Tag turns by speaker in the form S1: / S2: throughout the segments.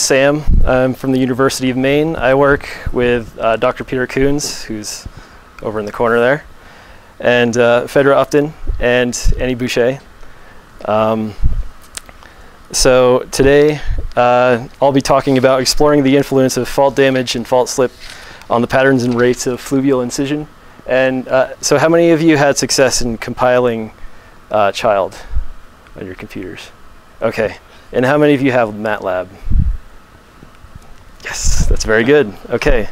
S1: Sam. I'm from the University of Maine. I work with Dr. Peter Coons, who's over in the corner there, and Phaedra Upton and Annie Boucher. So today I'll be talking about exploring the influence of fault damage and fault slip on the patterns and rates of fluvial incision. And so how many of you had success in compiling CHILD on your computers? Okay. And how many of you have MATLAB? Yes, that's very good. Okay.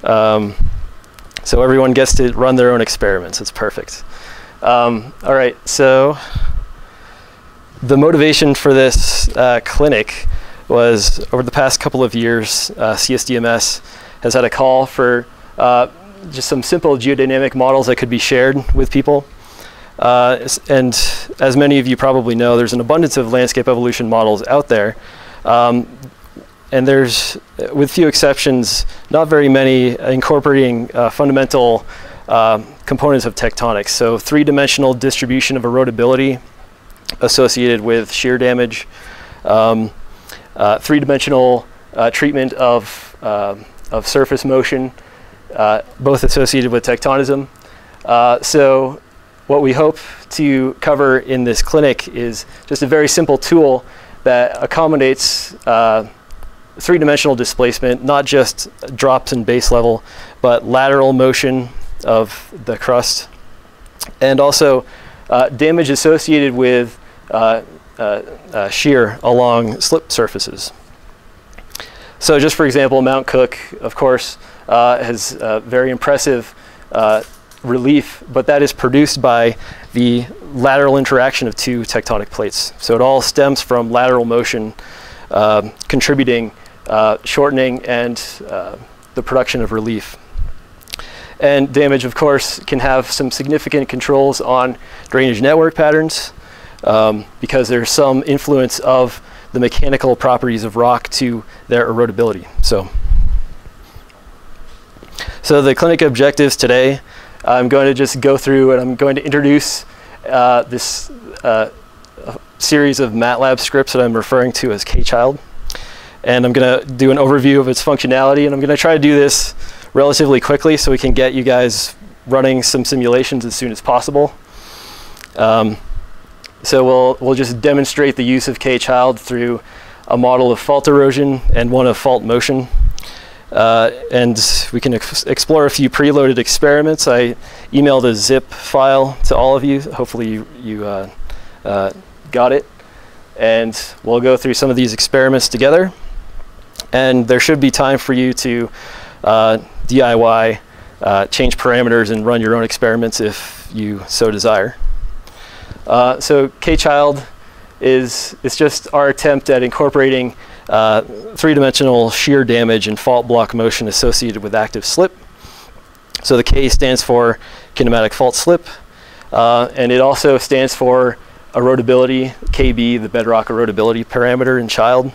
S1: So everyone gets to run their own experiments. It's perfect. All right, so the motivation for this clinic was over the past couple of years, CSDMS has had a call for just some simple geodynamic models that could be shared with people. And as many of you probably know, there's an abundance of landscape evolution models out there. And there's, with few exceptions, not very many incorporating fundamental components of tectonics. So three-dimensional distribution of erodibility associated with shear damage, three-dimensional treatment of surface motion, both associated with tectonism. So what we hope to cover in this clinic is just a very simple tool that accommodates three-dimensional displacement, not just drops in base level, but lateral motion of the crust, and also damage associated with shear along slip surfaces. So just for example, Mount Cook, of course, has very impressive relief, but that is produced by the lateral interaction of two tectonic plates. So it all stems from lateral motion contributing, shortening, and the production of relief. And damage, of course, can have some significant controls on drainage network patterns because there's some influence of the mechanical properties of rock to their erodibility. So the clinic objectives today, I'm going to just go through and I'm going to introduce this series of MATLAB scripts that I'm referring to as KChild. And I'm going to do an overview of its functionality, and I'm going to try to do this relatively quickly so we can get you guys running some simulations as soon as possible. So we'll just demonstrate the use of KChild through a model of fault erosion and one of fault motion. And we can explore a few preloaded experiments. I emailed a zip file to all of you. Hopefully you got it. And we'll go through some of these experiments together. And there should be time for you to DIY, change parameters, and run your own experiments if you so desire. So KChild is just our attempt at incorporating three-dimensional shear damage and fault block motion associated with active slip. So the K stands for kinematic fault slip, and it also stands for erodibility, KB, the bedrock erodibility parameter in CHILD.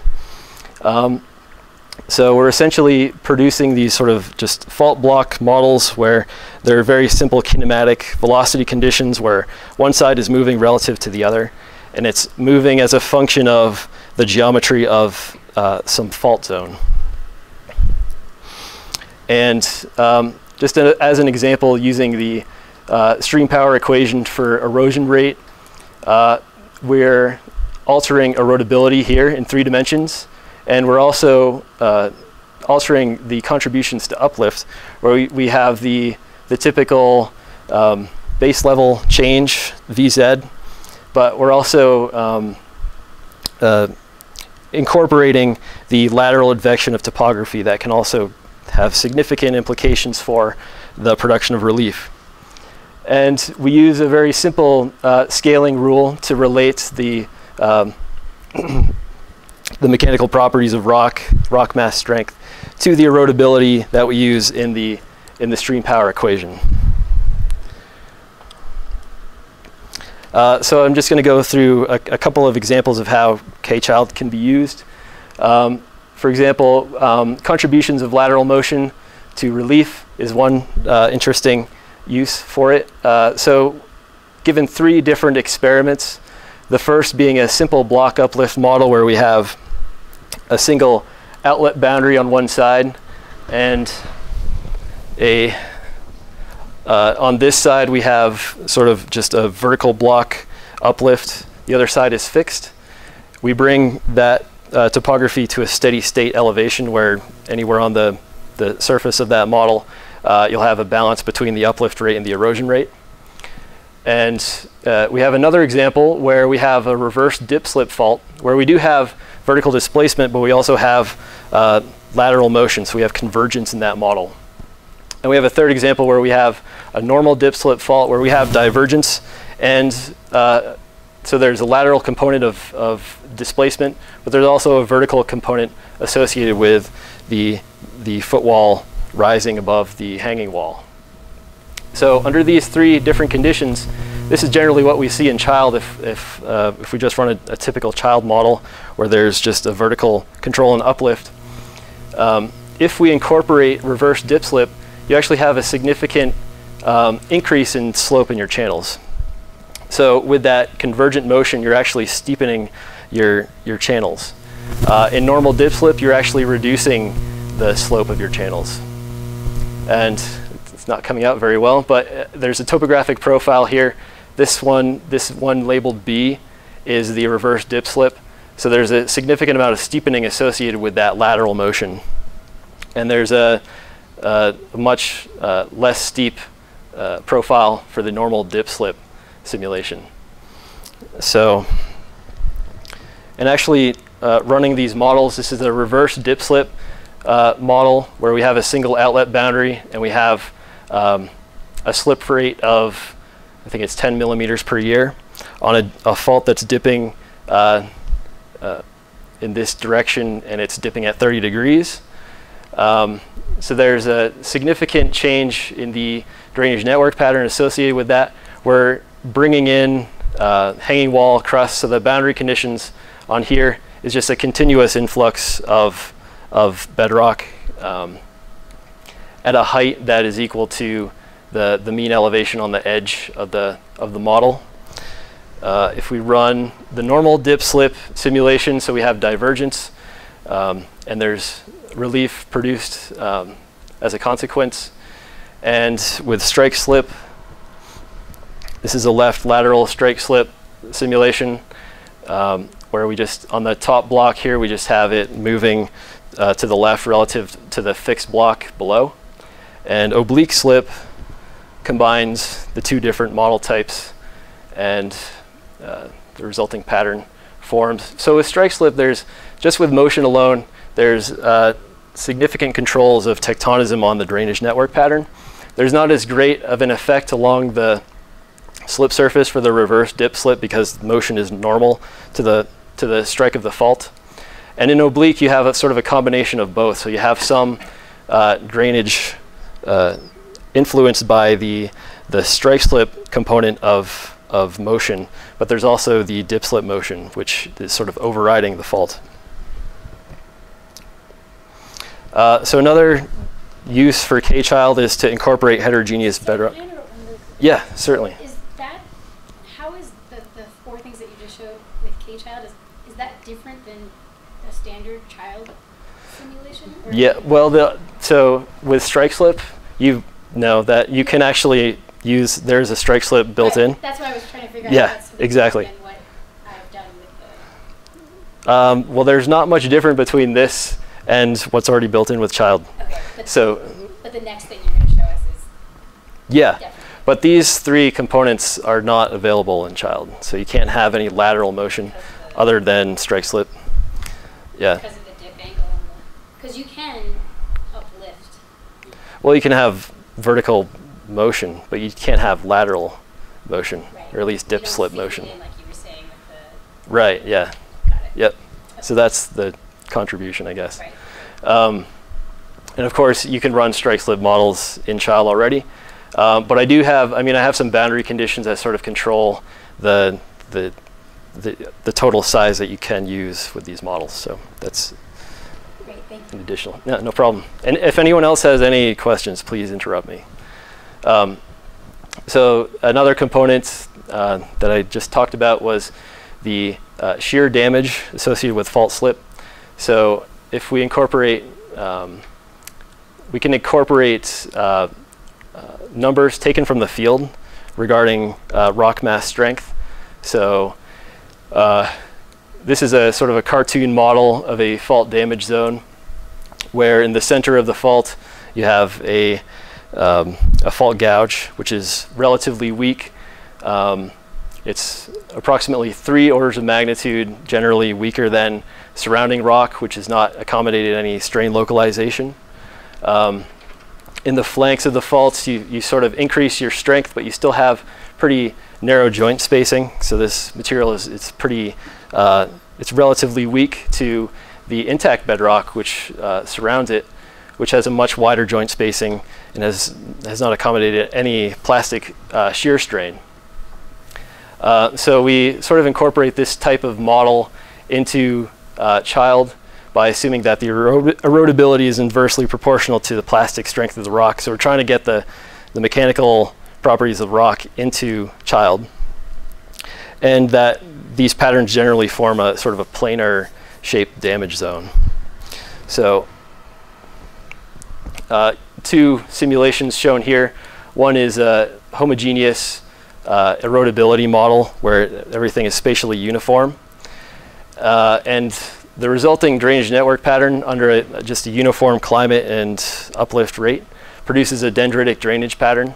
S1: So we're essentially producing these sort of just fault block models where there are very simple kinematic velocity conditions where one side is moving relative to the other, and it's moving as a function of the geometry of some fault zone. And just as an example, using the stream power equation for erosion rate, we're altering erodibility here in 3 dimensions, and we're also altering the contributions to uplift, where we have the typical base level change, VZ, but we're also incorporating the lateral advection of topography that can also have significant implications for the production of relief. And we use a very simple scaling rule to relate the mechanical properties of rock mass strength to the erodibility that we use in the stream power equation. So I'm just going to go through a couple of examples of how KChild can be used. For example, contributions of lateral motion to relief is one interesting use for it. So given 3 different experiments, the first being a simple block uplift model where we have a single outlet boundary on one side, and on this side we have sort of just a vertical block uplift. The other side is fixed. We bring that topography to a steady state elevation where anywhere on the surface of that model you'll have a balance between the uplift rate and the erosion rate. And we have another example where we have a reverse dip slip fault where we do have vertical displacement, but we also have lateral motion, so we have convergence in that model. And we have a third example where we have a normal dip slip fault where we have divergence, and so there's a lateral component of displacement, but there's also a vertical component associated with the footwall rising above the hanging wall. So under these three different conditions, this is generally what we see in child if we just run a typical child model where there's just a vertical control and uplift. If we incorporate reverse dip slip, you actually have a significant increase in slope in your channels. So with that convergent motion, you're actually steepening your channels. In normal dip slip, you're actually reducing the slope of your channels. And it's not coming out very well, but there's a topographic profile here. This one labeled B is the reverse dip slip. So there's a significant amount of steepening associated with that lateral motion. And there's a much less steep profile for the normal dip slip simulation. So, and actually running these models, this is a reverse dip slip model where we have a single outlet boundary and we have a slip rate of, I think it's 10 millimeters per year on a fault that's dipping in this direction, and it's dipping at 30 degrees. So there's a significant change in the drainage network pattern associated with that. We're bringing in hanging wall crust, so the boundary conditions on here is just a continuous influx of bedrock at a height that is equal to the mean elevation on the edge of the model. If we run the normal dip slip simulation, so we have divergence and there's relief produced as a consequence. And with Strikeslip, this is a left lateral Strikeslip simulation where we just, on the top block here, we just have it moving to the left relative to the fixed block below. And oblique slip combines the two different model types, and the resulting pattern forms. So with Strikeslip, there's, just with motion alone, there's significant controls of tectonism on the drainage network pattern. There's not as great of an effect along the slip surface for the reverse dip slip because motion is normal to the strike of the fault. And in oblique, you have a sort of a combination of both. So you have some drainage influenced by the Strikeslip component of motion, but there's also the dip slip motion, which is sort of overriding the fault. So another use for KChild is to incorporate heterogeneous bedrock. Yeah, certainly.
S2: Is that, how is the four things that you just showed with KChild, is that different than a standard child simulation? Or
S1: yeah, well, so with Strikeslip, you know that you can actually use, there's a Strikeslip built in.
S2: That's what I was trying to figure out.
S1: Yeah, exactly.
S2: Than what I've done with the...
S1: Well, there's not much different between this and what's already built in with child.
S2: Okay, but,
S1: so,
S2: but the next thing you're going to show us is...
S1: Yeah,
S2: different.
S1: But these three components are not available in child. So you can't have any lateral motion other than Strikeslip. Yeah.
S2: Because of the dip angle. Because you can uplift.
S1: Well, you can have vertical motion, but you can't have lateral motion,
S2: Right.
S1: or at least dip
S2: You don't
S1: slip
S2: feed it
S1: motion.
S2: in like you were saying with the...
S1: Right, yeah.
S2: Got it.
S1: Yep.
S2: Okay.
S1: So that's the contribution, I guess.
S2: Right.
S1: And of course, you can run Strikeslip models in child already. But I do have, I have some boundary conditions that sort of control the total size that you can use with these models. So that's
S2: Great, thank you.
S1: an additional, no problem. And if anyone else has any questions, please interrupt me. So another component that I just talked about was the shear damage associated with fault slip. So if we incorporate, we can incorporate numbers taken from the field regarding rock mass strength. So this is a sort of a cartoon model of a fault damage zone, where in the center of the fault you have a fault gouge, which is relatively weak. It's approximately 3 orders of magnitude generally weaker than surrounding rock, which has not accommodated any strain localization. In the flanks of the faults, you sort of increase your strength, but you still have pretty narrow joint spacing. So this material it's pretty, it's relatively weak to the intact bedrock, which surrounds it, which has a much wider joint spacing and has not accommodated any plastic shear strain. So we sort of incorporate this type of model into CHILD by assuming that the erodibility is inversely proportional to the plastic strength of the rock. So we're trying to get the mechanical properties of rock into CHILD, and that these patterns generally form a sort of a planar shaped damage zone. So 2 simulations shown here. One is a homogeneous erodibility model where everything is spatially uniform, and the resulting drainage network pattern under just a uniform climate and uplift rate produces a dendritic drainage pattern.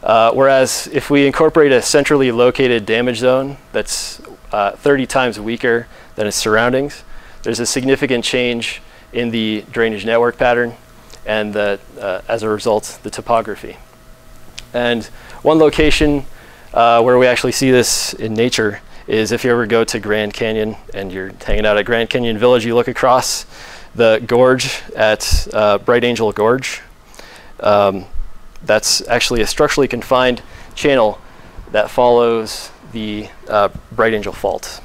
S1: Whereas if we incorporate a centrally located damage zone that's 30 times weaker than its surroundings, there's a significant change in the drainage network pattern and as a result, the topography. And one location where we actually see this in nature is if you ever go to Grand Canyon and you're hanging out at Grand Canyon Village, you look across the gorge at Bright Angel Gorge. That's actually a structurally confined channel that follows the Bright Angel Fault.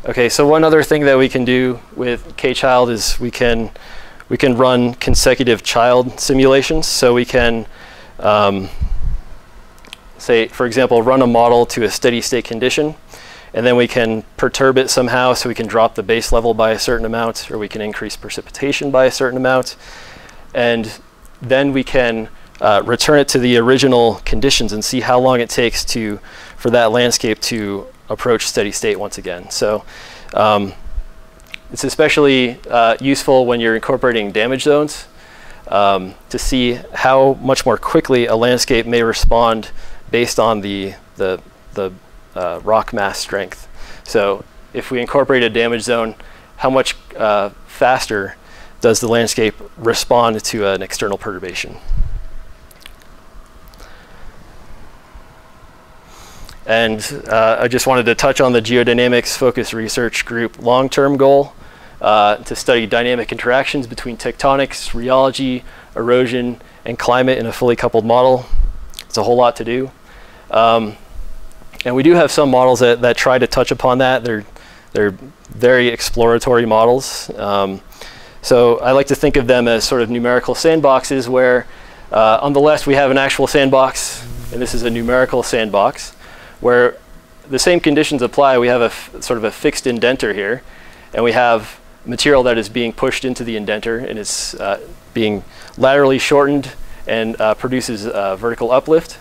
S1: Okay, so one other thing that we can do with KChild is we can run consecutive child simulations. So we can say, for example, run a model to a steady state condition, and then we can perturb it somehow, so we can drop the base level by a certain amount, or we can increase precipitation by a certain amount, and then we can return it to the original conditions and see how long it takes for that landscape to approach steady state once again. So it's especially useful when you're incorporating damage zones to see how much more quickly a landscape may respond based on the rock mass strength. So if we incorporate a damage zone, how much faster does the landscape respond to an external perturbation? And I just wanted to touch on the Geodynamics Focus Research Group long-term goal to study dynamic interactions between tectonics, rheology, erosion, and climate in a fully coupled model. It's a whole lot to do. And we do have some models that try to touch upon that. They're very exploratory models. So I like to think of them as sort of numerical sandboxes where on the left we have an actual sandbox, and this is a numerical sandbox, where the same conditions apply. We have sort of a fixed indenter here, and we have material that is being pushed into the indenter, and it's being laterally shortened and produces vertical uplift.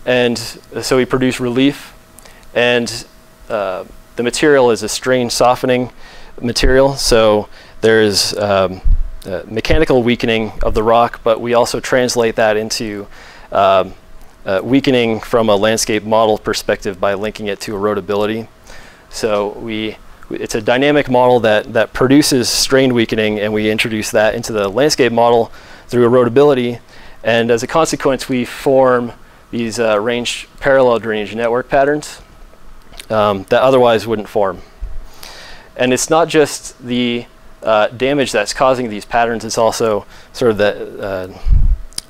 S1: And so we produce relief, and the material is a strain softening material, so there's mechanical weakening of the rock, but we also translate that into weakening from a landscape model perspective by linking it to erodibility. So it's a dynamic model that produces strain weakening, and we introduce that into the landscape model through erodibility, and as a consequence we form these range parallel drainage network patterns that otherwise wouldn't form. And it's not just the damage that's causing these patterns, it's also sort of the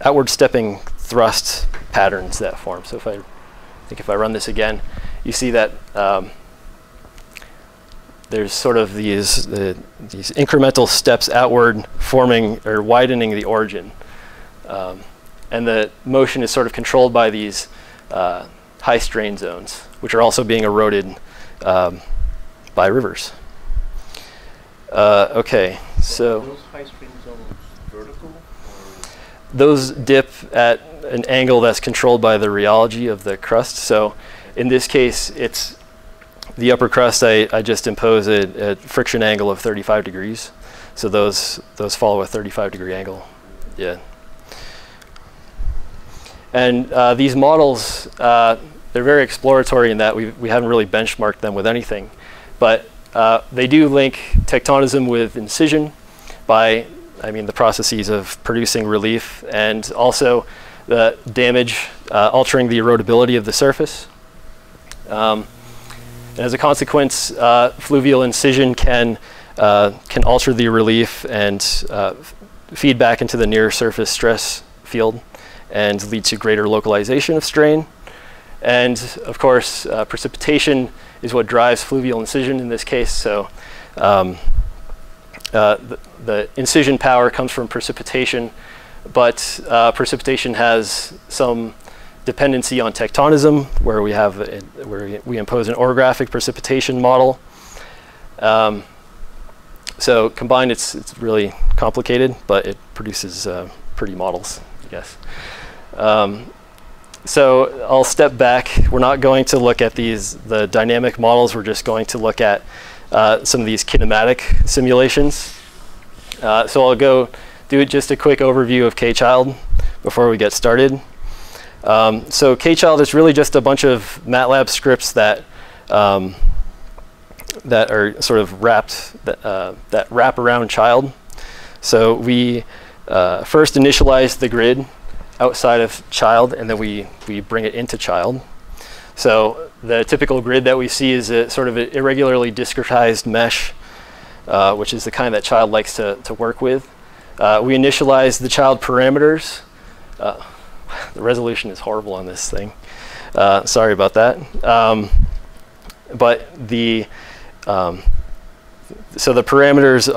S1: outward stepping thrust patterns that form. So if I run this again, you see that there's sort of these incremental steps outward forming or widening the origin. And the motion is sort of controlled by these high strain zones, which are also being eroded by rivers. Okay, so
S3: those high stream zones vertical?
S1: those dip at an angle that's controlled by the rheology of the crust. So in this case, it's the upper crust. I just impose a friction angle of 35 degrees. So those follow a 35-degree angle. Yeah. And these models, they're very exploratory in that we haven't really benchmarked them with anything. But they do link tectonism with incision by, the processes of producing relief and also the damage altering the erodibility of the surface. And as a consequence, fluvial incision can alter the relief and feed back into the near surface stress field and lead to greater localization of strain. And of course, precipitation is what drives fluvial incision in this case. So the incision power comes from precipitation, but precipitation has some dependency on tectonism, where we impose an orographic precipitation model. So combined, it's really complicated, but it produces pretty models, I guess. So I'll step back. We're not going to look at the dynamic models. We're just going to look at some of these kinematic simulations. So I'll go do just a quick overview of KChild before we get started. So KChild is really just a bunch of MATLAB scripts that are sort of that wrap around child. So we first initialize the grid outside of child, and then we bring it into child. So the typical grid that we see is a sort of an irregularly discretized mesh, which is the kind that child likes to work with. We initialize the child parameters. The resolution is horrible on this thing. Sorry about that. But so the parameters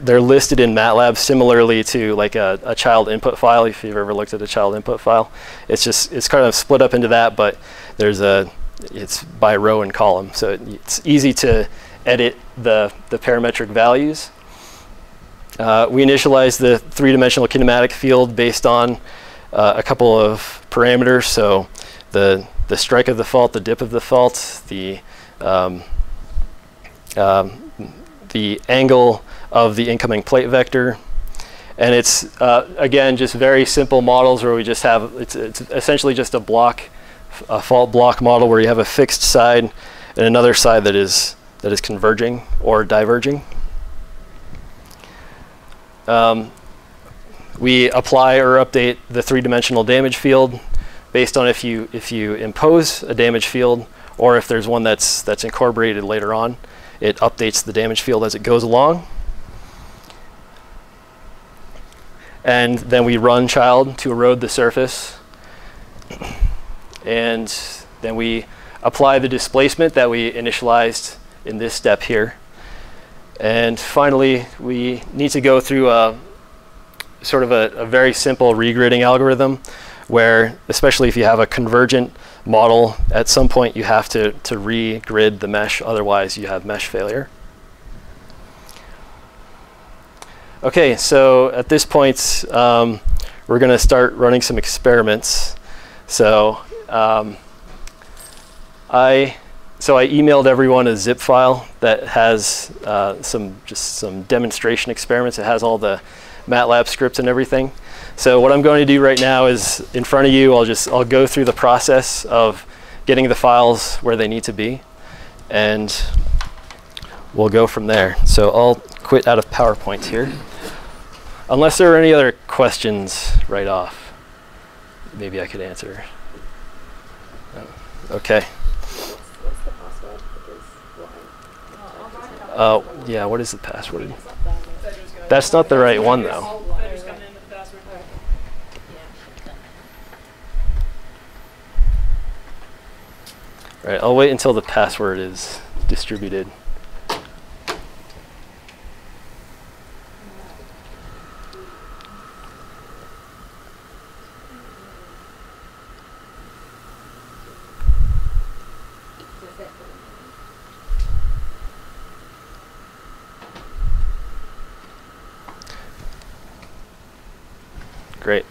S1: they're listed in MATLAB similarly to like a child input file. If you've ever looked at a child input file, it's kind of split up into that, but it's by row and column. So it's easy to edit the parametric values. We initialize the three-dimensional kinematic field based on a couple of parameters. So the strike of the fault, the dip of the fault, the angle of the incoming plate vector. And it's, again, just very simple models where we just have, it's essentially just a fault block model where you have a fixed side and another side that is converging or diverging. We apply or update the three-dimensional damage field based on if you impose a damage field or if there's one that's incorporated later on. It updates the damage field as it goes along. And then we run child to erode the surface. And then we apply the displacement that we initialized in this step here. And finally, we need to go through a very simple regridding algorithm where, especially if you have a convergent model, at some point you have to re-grid the mesh, otherwise you have mesh failure. Okay, so at this point, we're going to start running some experiments. So I emailed everyone a zip file that has some demonstration experiments. It has all the MATLAB scripts and everything. So what I'm going to do right now is, in front of you, I'll go through the process of getting the files where they need to be, and we'll go from there. So I'll quit out of PowerPoint here. Unless there are any other questions right off, maybe I could answer. Okay.
S4: What's the password?
S1: Yeah, what is the password? That's not the right one, though. All right, I'll wait until the password is distributed. Great.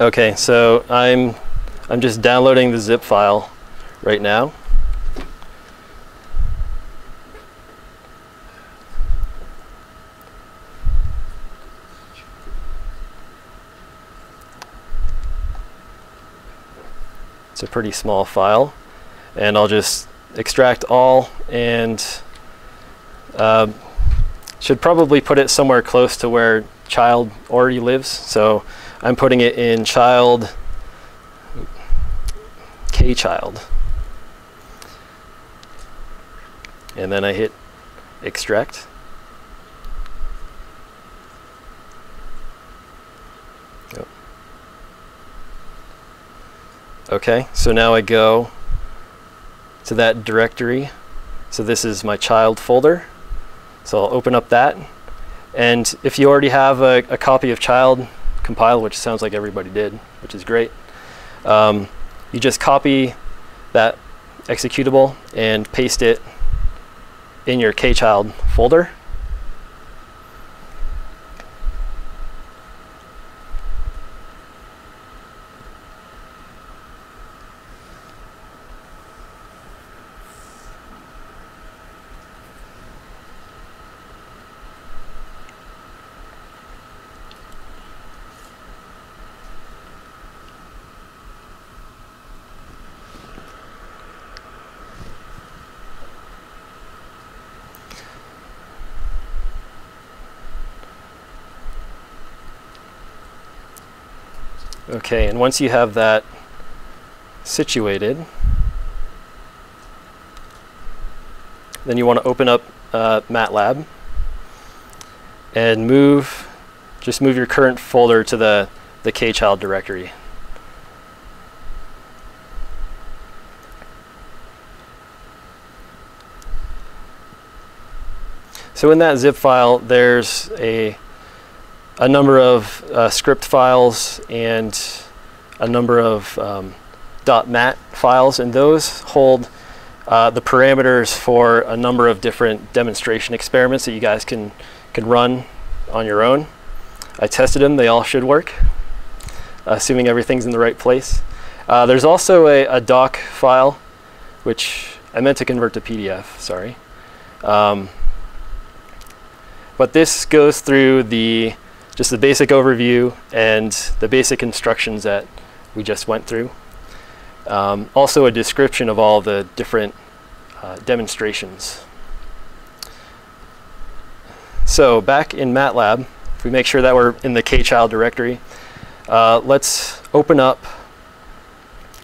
S1: Okay, so I'm just downloading the zip file right now. It's a pretty small file, and I'll just extract all and should probably put it somewhere close to where child already lives. So I'm putting it in child, KChild. And then I hit extract. Yep. Okay, so now I go to that directory. So this is my child folder. So I'll open up that. And if you already have a copy of child compiled, which sounds like everybody did, which is great, you just copy that executable and paste it in your KChild folder. Okay, and once you have that situated, then you want to open up MATLAB and just move your current folder to the KChild directory. So in that zip file, there's a number of script files and a number of .mat files, and those hold the parameters for a number of different demonstration experiments that you guys can run on your own. I tested them; they all should work, assuming everything's in the right place. There's also a doc file, which I meant to convert to PDF. Sorry, but this goes through just the basic overview and the basic instructions that we just went through. Also a description of all the different demonstrations. So back in MATLAB, if we make sure that we're in the KChild directory, let's open up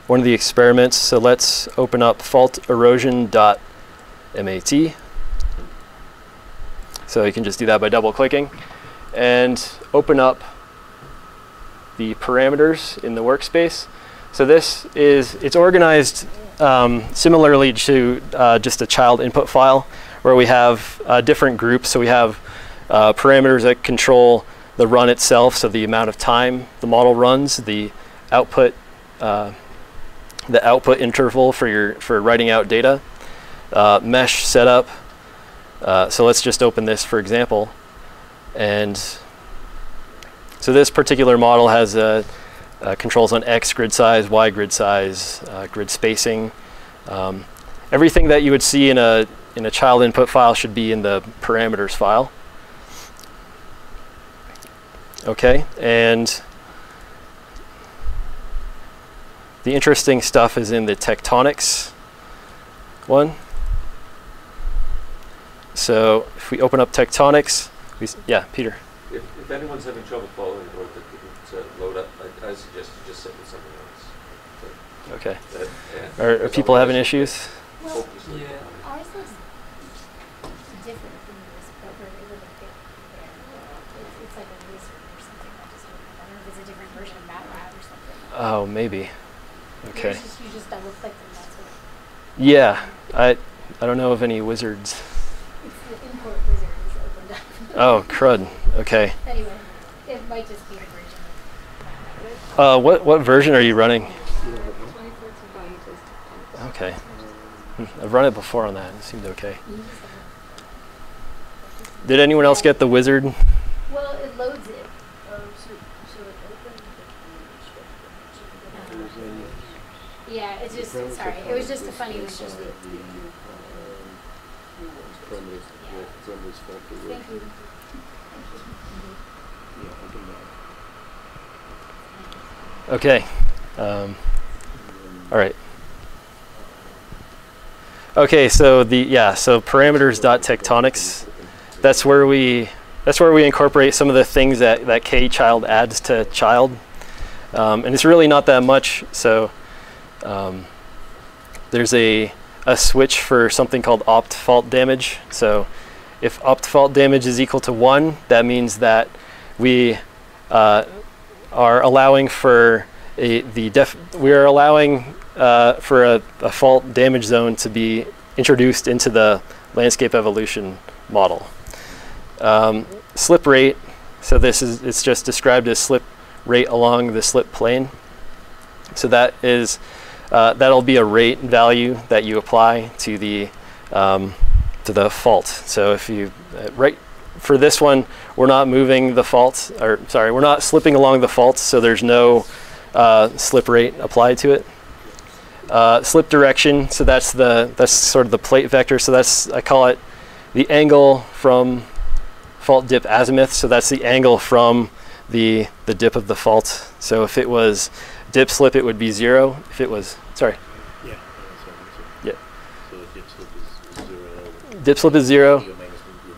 S1: one of the experiments. So let's open up fault erosion.mat. So you can just do that by double clicking. And open up the parameters in the workspace. So it's organized similarly to just a child input file, where we have different groups. So we have parameters that control the run itself, so the amount of time the model runs, the output interval for writing out data, mesh setup. So let's just open this for example. And so this particular model has controls on X grid size, Y grid size, grid spacing. Everything that you would see in a child input file should be in the parameters file. Okay, and the interesting stuff is in the tectonics one. So if we open up tectonics, yeah, Peter.
S5: If anyone's having trouble following or that didn't load up, I suggest you just sit with something else.
S1: Okay.
S5: Yeah.
S1: Are people having issues?
S2: Well, ours looks different from this, but we're able to get there. It's like a wizard or something. I don't know if it's a different version of MATLAB or something.
S1: Oh, maybe. Okay.
S2: You just double click and that's what.
S1: Yeah, I don't know of any wizards.
S2: It's the import wizard is opened up.
S1: Oh, crud. Okay.
S2: Anyway, it might just be a version of MATLAB.
S1: What version are you running? Okay. I've run it before on that. It seemed okay. Did anyone else get the wizard?
S2: Well, it loads it. Yeah, it's just, sorry, it was just a funny one. Thank you.
S1: Okay. All right. Okay, so so parameters.tectonics. That's where we incorporate some of the things that KChild adds to child, and it's really not that much. So there's a switch for something called opt fault damage. So if opt fault damage is equal to 1, that means that we are allowing for a fault damage zone to be introduced into the landscape evolution model. Slip rate, so it's just described as slip rate along the slip plane. So that is that'll be a rate value that you apply to the fault. So if you for this one, we're not moving the fault, or sorry, we're not slipping along the fault, so there's no slip rate applied to it. Slip direction, so that's sort of the plate vector. So I call it the angle from fault dip azimuth. So that's the angle from the dip of the fault. So if it was dip slip, it would be 0. If it was, sorry.
S3: Yeah.
S1: Yeah.
S3: So the dip slip is 0.
S1: Dip slip is 0.
S3: Would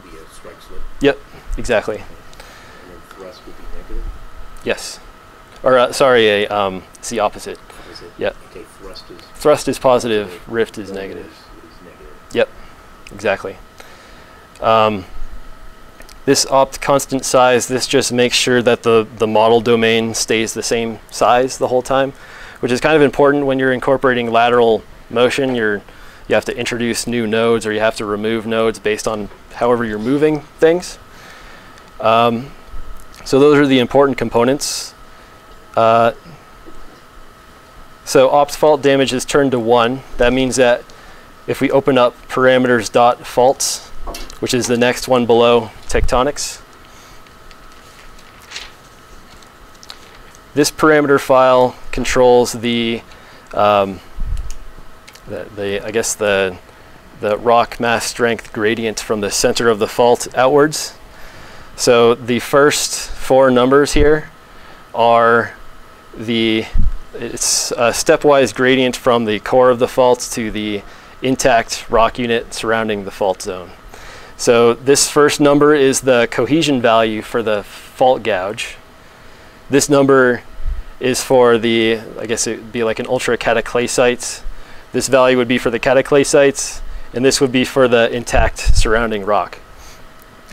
S3: be a strike slip.
S1: Yep, exactly.
S3: And then thrust would be negative.
S1: Yes. Or sorry, it's the opposite. Yeah.
S3: Okay,
S1: thrust is positive, rift is negative.
S3: Is negative.
S1: Yep, exactly. This opt constant size, this just makes sure that the model domain stays the same size the whole time, which is kind of important when you're incorporating lateral motion. You have to introduce new nodes, or you have to remove nodes based on however you're moving things. So those are the important components. So opt fault damage is turned to 1. That means that if we open up parameters.faults, which is the next one below tectonics, this parameter file controls the rock mass strength gradient from the center of the fault outwards. So the first 4 numbers here are it's a stepwise gradient from the core of the fault to the intact rock unit surrounding the fault zone. So this first number is the cohesion value for the fault gouge. This number is for I guess it would be like an ultra cataclysite. This value would be for the cataclysites, and this would be for the intact surrounding rock.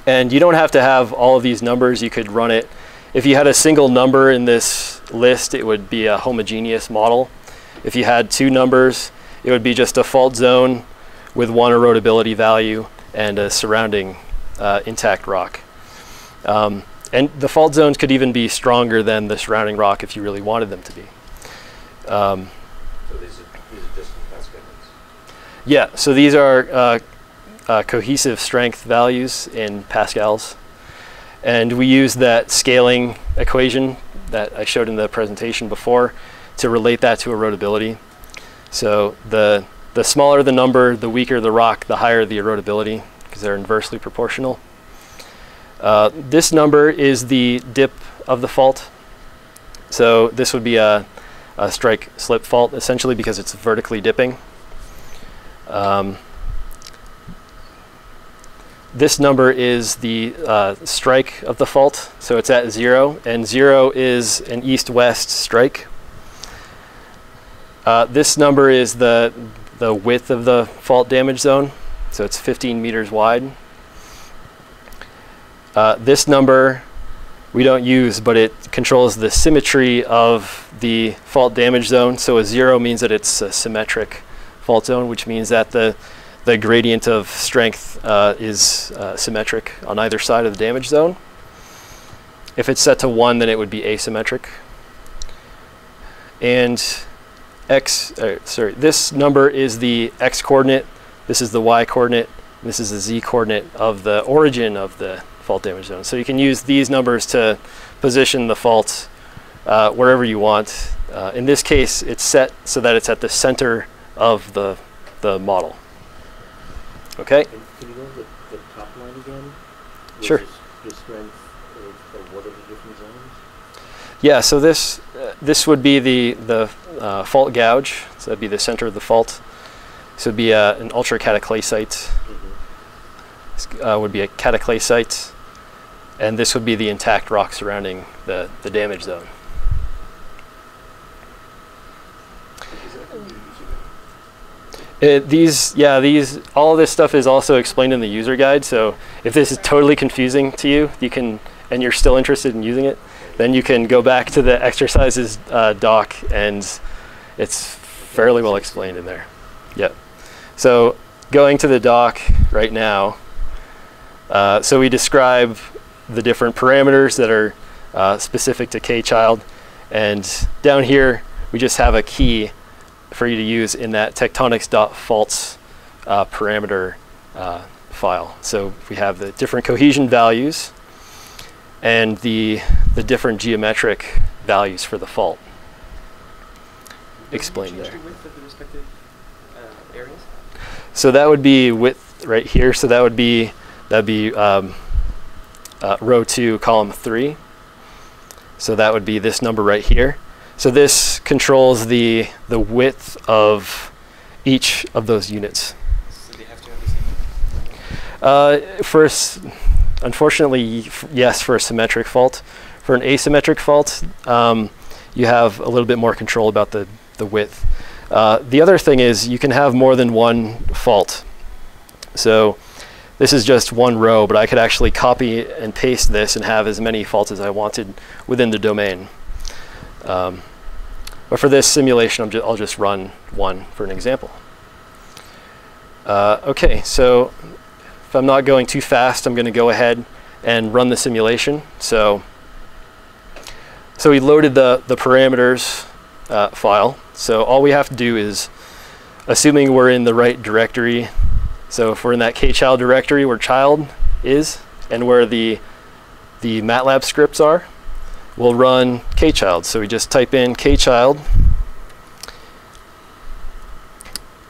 S1: And you don't have to have all of these numbers. You could run it. If you had a single number in this list, it would be a homogeneous model. If you had 2 numbers, it would be just a fault zone with 1 erodibility value and a surrounding intact rock. And the fault zones could even be stronger than the surrounding rock if you really wanted them to be.
S5: So these are just Pascal.
S1: Yeah, so these are cohesive strength values in pascals. And we use that scaling equation that I showed in the presentation before to relate that to erodibility. So the smaller the number, the weaker the rock, the higher the erodibility, because they're inversely proportional. This number is the dip of the fault. So this would be a strike slip fault, essentially, because it's vertically dipping. This number is the strike of the fault, so it's at 0, and 0 is an east-west strike. This number is the width of the fault damage zone, so it's 15 meters wide. This number we don't use, but it controls the symmetry of the fault damage zone. So a 0 means that it's a symmetric fault zone, which means that the gradient of strength is symmetric on either side of the damage zone. If it's set to 1, then it would be asymmetric. And this number is the x coordinate, this is the y coordinate, This is the z-coordinate of the origin of the fault damage zone. So you can use these numbers to position the fault wherever you want. In this case, it's set so that it's at the center of the model. Okay?
S3: And can you go over the top line again?
S1: Sure.
S3: The strength of what are the different zones?
S1: Yeah, so this would be the fault gouge. So that'd be the center of the fault. So it'd be an ultracataclysite. Would be a cataclysite. And this would be the intact rock surrounding the damage zone. All of this stuff is also explained in the user guide. So if this is totally confusing to you, and you're still interested in using it, then you can go back to the exercises doc, and it's fairly well explained in there. Yep. So going to the doc right now, so we describe the different parameters that are specific to KChild, and down here we just have a key for you to use in that tectonics.faults parameter file. So we have the different cohesion values and the different geometric values for the fault explained there.
S6: The width of the respective areas?
S1: So that would be width right here. So that'd be row 2, column 3. So that would be this number right here. So this controls the width of each of those units.
S6: So they have to have the same?
S1: Unfortunately, yes, for a symmetric fault. For an asymmetric fault, you have a little bit more control about the width. The other thing is you can have more than one fault. So this is just one row, but I could actually copy and paste this and have as many faults as I wanted within the domain. But for this simulation, I'll just run one for an example. Okay, so if I'm not going too fast, I'm going to go ahead and run the simulation. So we loaded the parameters file. So all we have to do is, assuming we're in the right directory, so if we're in that KChild directory where child is and where the MATLAB scripts are, we'll run KChild. So we just type in KChild,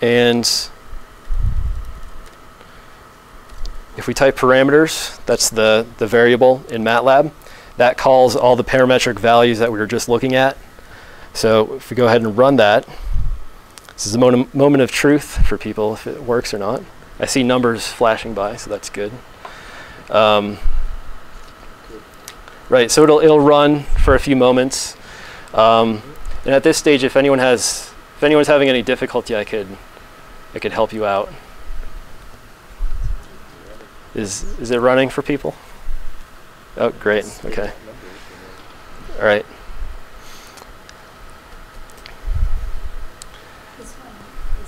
S1: and if we type parameters, that's the variable in MATLAB, that calls all the parametric values that we were just looking at. So if we go ahead and run that, this is a moment of truth for people if it works or not. I see numbers flashing by, so that's good. Right, so it'll run for a few moments, and at this stage, if anyone's having any difficulty, I could help you out. Is it running for people? Oh, great. Okay. All right.
S2: This one is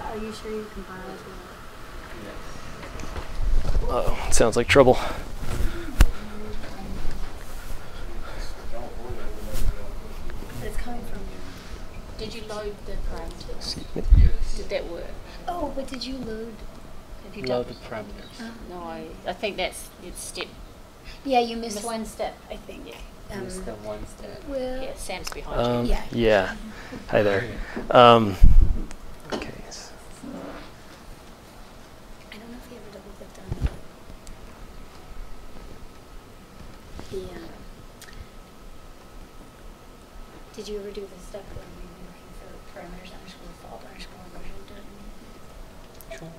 S2: Are you sure you compiled the?
S1: Uh-oh, it sounds like trouble.
S2: It's coming from.
S7: Did you load the parameters? Did that work?
S2: Oh, but did you load?
S7: Have you
S6: Load
S7: done?
S6: the parameters.
S7: No, I think it's step.
S2: Yeah, you missed
S7: Miss-
S2: one step, I think.
S7: Yeah.
S6: It's the one step.
S2: Well,
S7: Yeah, Sam's behind you.
S2: Yeah.
S1: Yeah. Hi there. Okay.
S2: I don't know if you ever double clicked on the. Did you ever do the step when we were looking for parameters underscore fault underscore version?
S6: Sure.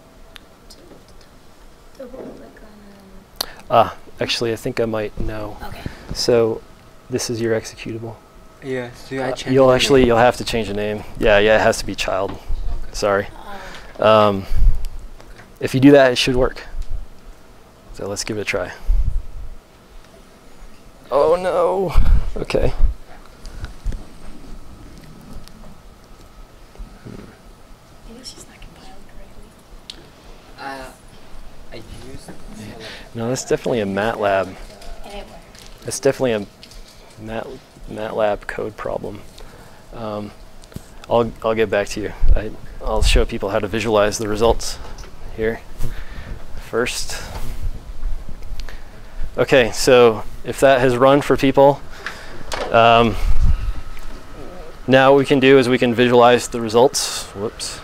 S2: Double click on.
S1: Actually, I think I might know.
S2: Okay.
S1: So, this is your executable.
S6: Yeah, so I changed
S1: You'll
S6: the name.
S1: have to change the name. Yeah, it has to be child.
S6: Okay.
S1: Sorry. If you do that, it should work. So let's give it a try. Oh no. Okay.
S2: Maybe it's just not compiled correctly.
S6: I used
S1: No, that's definitely a MATLAB.
S2: And it worked.
S1: That's definitely a MATLAB code problem. I'll get back to you. I'll show people how to visualize the results here first. Okay, so if that has run for people, now what we can do is we can visualize the results. Whoops.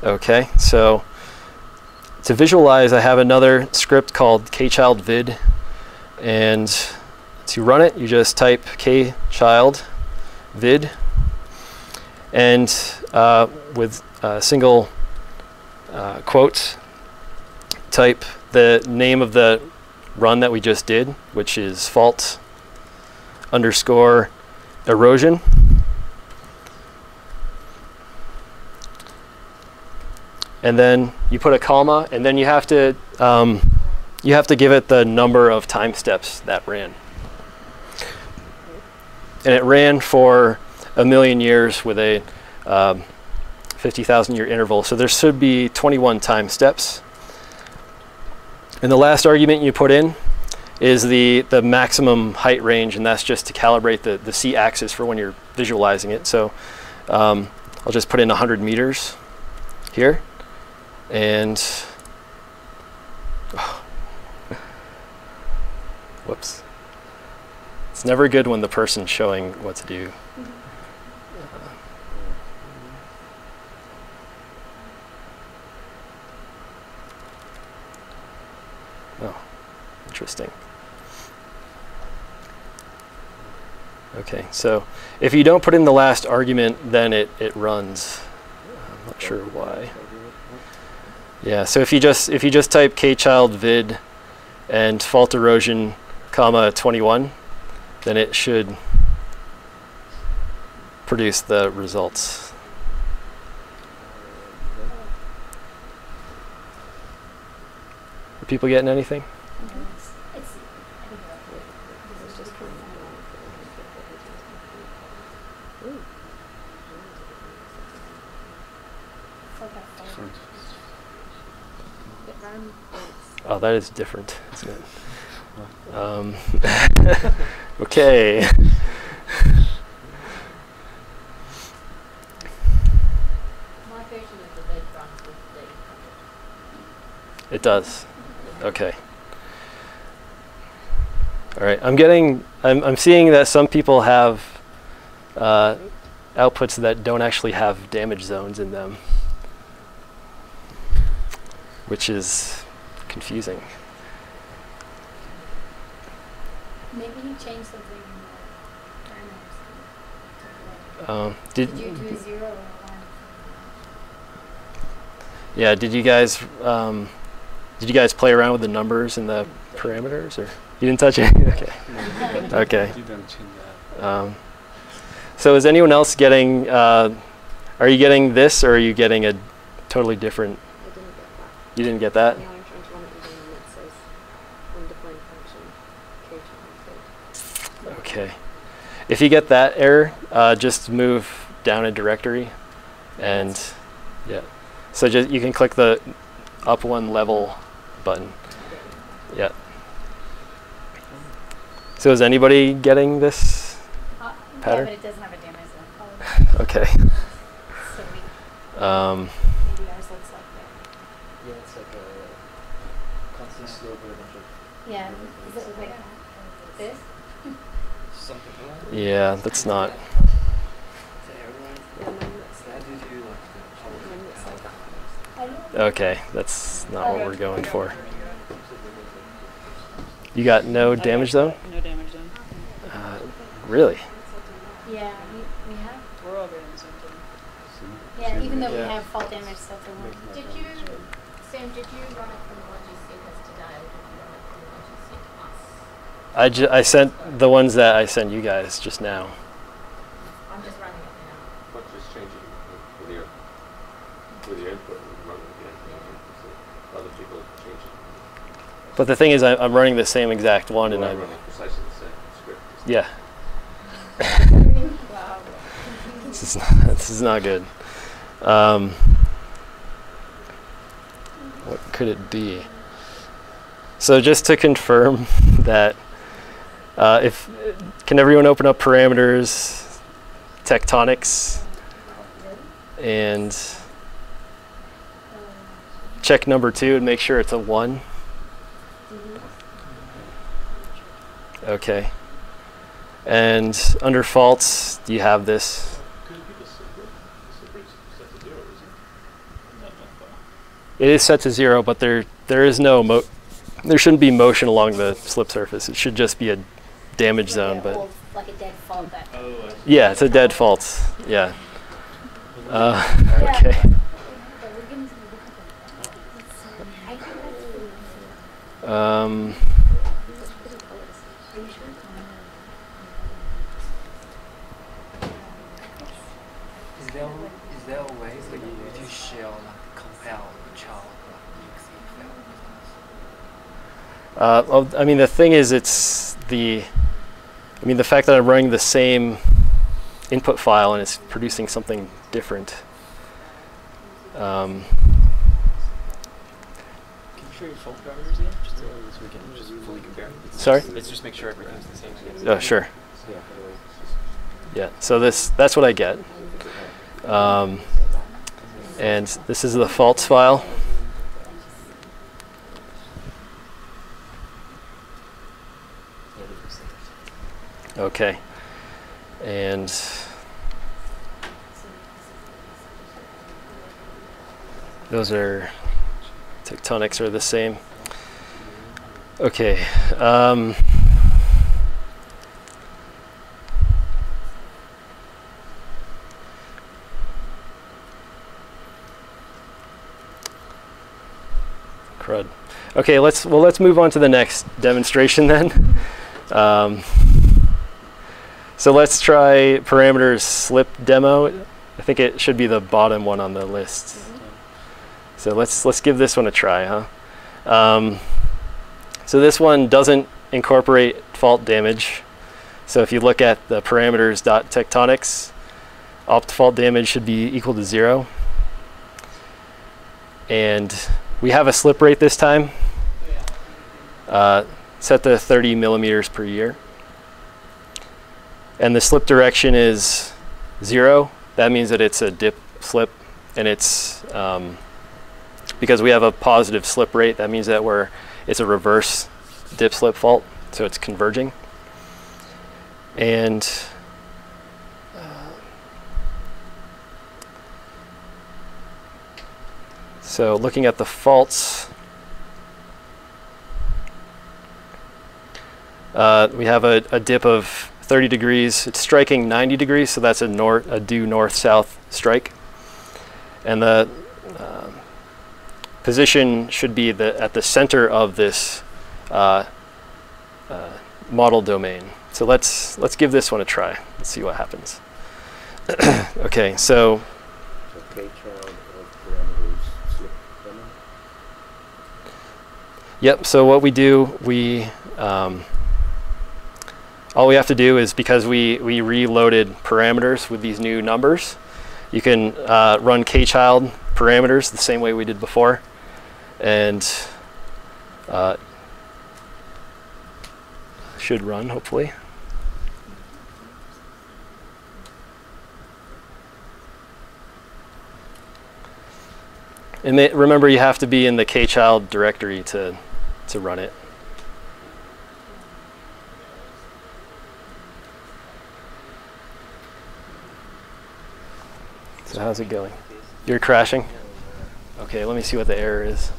S1: Okay, so to visualize, I have another script called KChild vid, and to run it, you just type KChild vid, and with single quotes, type the name of the run that we just did, which is fault underscore erosion. And then you put a comma, and then you have to give it the number of time steps that ran. And it ran for 1,000,000 years with a 50,000 year interval. So there should be 21 time steps. And the last argument you put in is the maximum height range, and that's just to calibrate the c-axis for when you're visualizing it. So I'll just put in 100 meters here. And whoops. It's never good when the person's showing what to do. Oh, interesting. Okay, so if you don't put in the last argument, then it runs. I'm not sure why. Yeah, so if you just type KChild vid and fault erosion, comma 21, then it should produce the results. Are people getting anything? Oh, that is different, isn't it? Okay.
S7: My version of the vid runs with the
S1: It does. Okay. All right. I'm seeing that some people have outputs that don't actually have damage zones in them, which is confusing.
S2: Maybe you changed something in the parameters. Did you do a 0 or a 1?
S1: Yeah. Did you guys play around with the numbers and the parameters, or you didn't touch it? Okay. Okay.
S6: You don't change that.
S1: So is anyone else getting? Are you getting this, or are you getting a totally different?
S4: I didn't get that.
S1: You didn't get that?
S4: Yeah, I'm trying to run it again and it says undefined function, KChild.
S1: Okay. If you get that error, just move down a directory, and yeah. So just you can click the up one level button. Yeah. So is anybody getting this pattern?
S2: Yeah, but it doesn't have a damage zone.
S1: Okay.
S2: So maybe ours looks like that.
S3: Yeah, it's like a constant slope with a bunch of...
S2: Yeah, does it look like this?
S6: Something like that.
S1: Yeah, that's not.
S4: Yeah, mine looks like
S2: I don't
S1: Okay, that's not what we're going for. You got no damage zone?
S8: No damage zone.
S1: Really?
S2: Yeah, we have.
S8: We're all getting the same thing.
S2: Yeah, even though we
S1: Yeah.
S2: have fault damage stuff in one.
S7: Did you, Sam, did you run it from the ones you sent us today, or did you run it from the ones you sent us?
S1: I sent the ones that I sent you guys just now.
S7: I'm just running it now.
S5: But just changing with your input and run it again. So other people change it.
S1: But the thing is, I'm running the same exact one, and
S5: Well,
S1: I'm
S5: running precisely the same script.
S1: yeah.
S2: Wow.
S1: This is not good. What could it be? So just to confirm that, can everyone open up parameters, tectonics, and check number 2 and make sure it's a 1? Okay. And under faults, you have this. It is set to 0, but there is no there shouldn't be motion along the slip surface. It should just be a damage zone. But
S2: like a dead fault.
S1: yeah, it's a dead fault. Yeah. Okay.
S3: Is there a way for you to share like compare child
S1: Well, I mean, the thing is, the fact that I'm running the same input file and it's producing something different.
S6: Can you show your fault parameters again, just so we can just fully compare?
S1: Sorry?
S6: Let's just make sure everything's the same again.
S1: Oh, sure. Yeah. So that's what I get. And this is the faults file. Okay. And those are tectonics are the same. Okay. Crud. Okay, let's move on to the next demonstration then. So let's try parameters slip demo. I think it should be the bottom one on the list. So let's give this one a try, huh? So this one doesn't incorporate fault damage. So if you look at the parameters.tectonics, opt fault damage should be equal to 0. And we have a slip rate this time, set to 30 millimeters per year. And the slip direction is 0. That means that it's a dip slip, and it's because we have a positive slip rate, that means that it's a reverse dip slip fault, so it's converging. And so looking at the faults, we have a dip of 30 degrees. It's striking 90 degrees, so that's a due north-south strike. And the position should be at the center of this model domain. So let's give this one a try. Let's see what happens. Okay, so
S5: KChild of parameters slip demo.
S1: Yep. So what we do, all we have to do is, because we reloaded parameters with these new numbers, you can run KChild parameters the same way we did before, and should run hopefully. And remember, you have to be in the KChild directory to run it. So how's it going? You're crashing? Okay, let me see what the error is.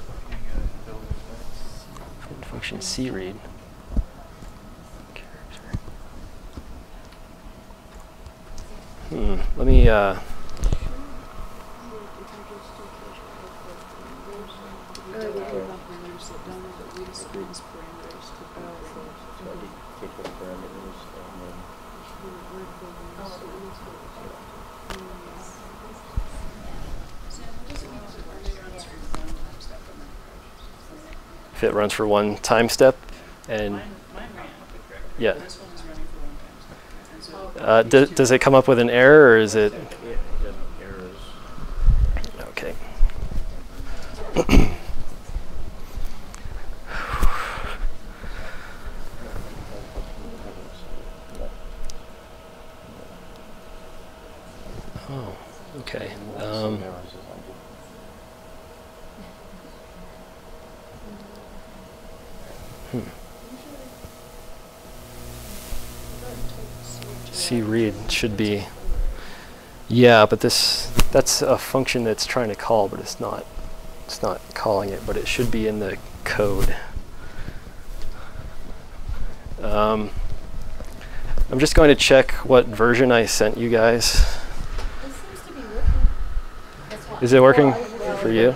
S1: Function C read. Let me if it runs for one time step, and yeah.
S8: This one is running for one time step.
S1: Does it come up with an error, or is it?
S5: Yeah, errors.
S1: Oh, okay. C read should be, yeah, but that's a function that's trying to call, but it's not calling it, but it should be in the code. I'm just going to check what version I sent you guys.
S2: It seems to be working. That's why.
S1: Is it working
S2: Well,
S1: for you?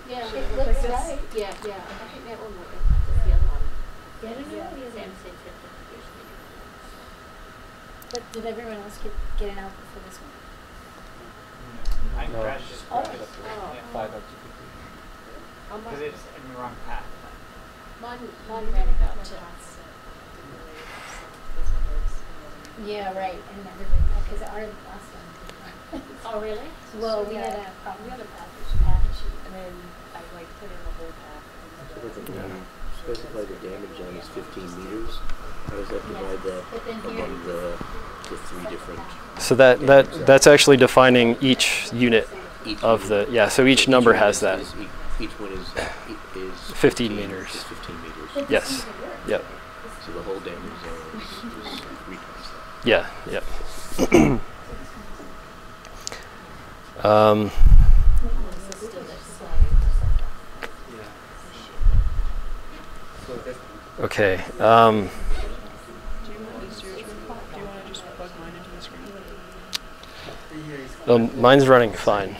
S7: Yeah,
S2: It looks right.
S7: yeah, I think that one might be the other one.
S2: Yeah, I don't know what it is.
S7: Sam said that usually.
S2: But did everyone else get an output for this one?
S6: I
S3: No.
S6: crashed it.
S2: Oh.
S6: Yeah.
S3: 5 up to 50.
S6: Because it's in the wrong path.
S7: Mine ran about to.
S2: Yeah, right. And everybody, because our last one.
S7: Oh, really?
S2: Well, we had a problem.
S7: We had a path
S2: Path issue.
S4: And then I like put in a whole path.
S9: So with the specify the damage zone is 15 meters. How does that divide that
S2: But then here,
S9: among the 3 different?
S1: So that's actually defining each unit
S9: Each
S1: of the,
S9: unit.
S1: yeah, so each number
S9: one
S1: has
S9: is-
S1: that.
S9: Each one is
S1: 15 meters.
S9: Is 15 meters.
S2: but this
S1: Yes.
S2: seems to work.
S1: Yep.
S9: So the whole damage zone is 3 times that.
S1: Yeah, yep. Okay.
S8: Do you want to just plug mine into the screen?
S1: Well, mine's running fine.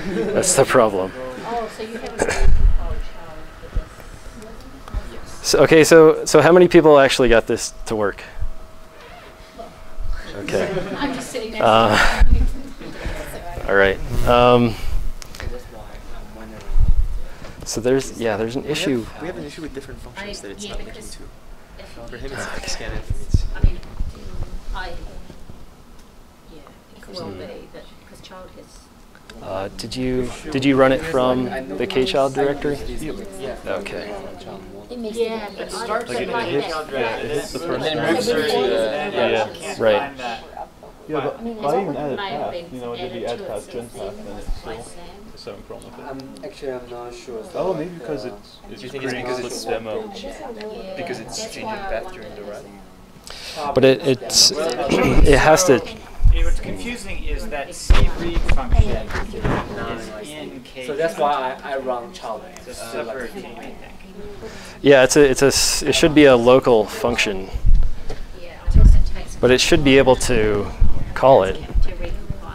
S1: That's the problem.
S7: Oh, so you haven't really compiled child for this?
S1: So, okay, so how many people actually got this to work? Okay.
S7: I'm just sitting next
S1: Uh,
S7: to you.
S1: all right.
S3: So that's why I'm wondering.
S1: So there's an issue.
S3: We have an issue with different functions that it's
S7: yeah,
S3: not linking
S7: because
S3: to.
S7: if
S3: For
S7: you-
S3: him, it's scan it. It's
S7: I mean, yeah, it could well be that, because child has.
S1: Did you run it from the KChild directory?
S3: Yeah.
S1: Okay.
S2: It makes
S7: Yeah,
S2: it
S7: but
S2: better.
S7: I
S6: Like
S7: don't
S6: it
S7: like
S6: hits,
S7: that.
S6: it hits the first
S3: then
S6: one.
S3: moves through to the-
S1: yeah,
S6: Can't
S1: right.
S6: find that.
S10: Yeah, but
S2: I mean,
S10: I
S2: it's
S10: even
S2: all
S10: added
S7: may have
S10: path,
S7: been
S10: you know, I did the
S7: added
S10: add
S7: to it
S10: path gen
S7: since
S10: path,
S7: then
S10: and it's
S7: by
S10: still
S7: Sam.
S10: the same problem with it.
S3: I'm not sure.
S10: Oh, maybe because
S3: Do
S10: it's
S3: you think it's
S10: creating
S3: because
S10: a
S3: it's
S10: demo.
S7: Yeah,
S3: because it's
S7: that's
S3: changing
S7: why I
S3: path
S7: wondered
S3: during the
S7: is-
S3: run?
S1: But it has to.
S6: What's confusing is that C read function is in K.
S3: So that's why I run child.
S6: It's a separate thing, I think.
S1: Yeah, it should be a local function,
S7: Yeah, I guess it takes.
S1: but it should be able to call it.
S7: To recompile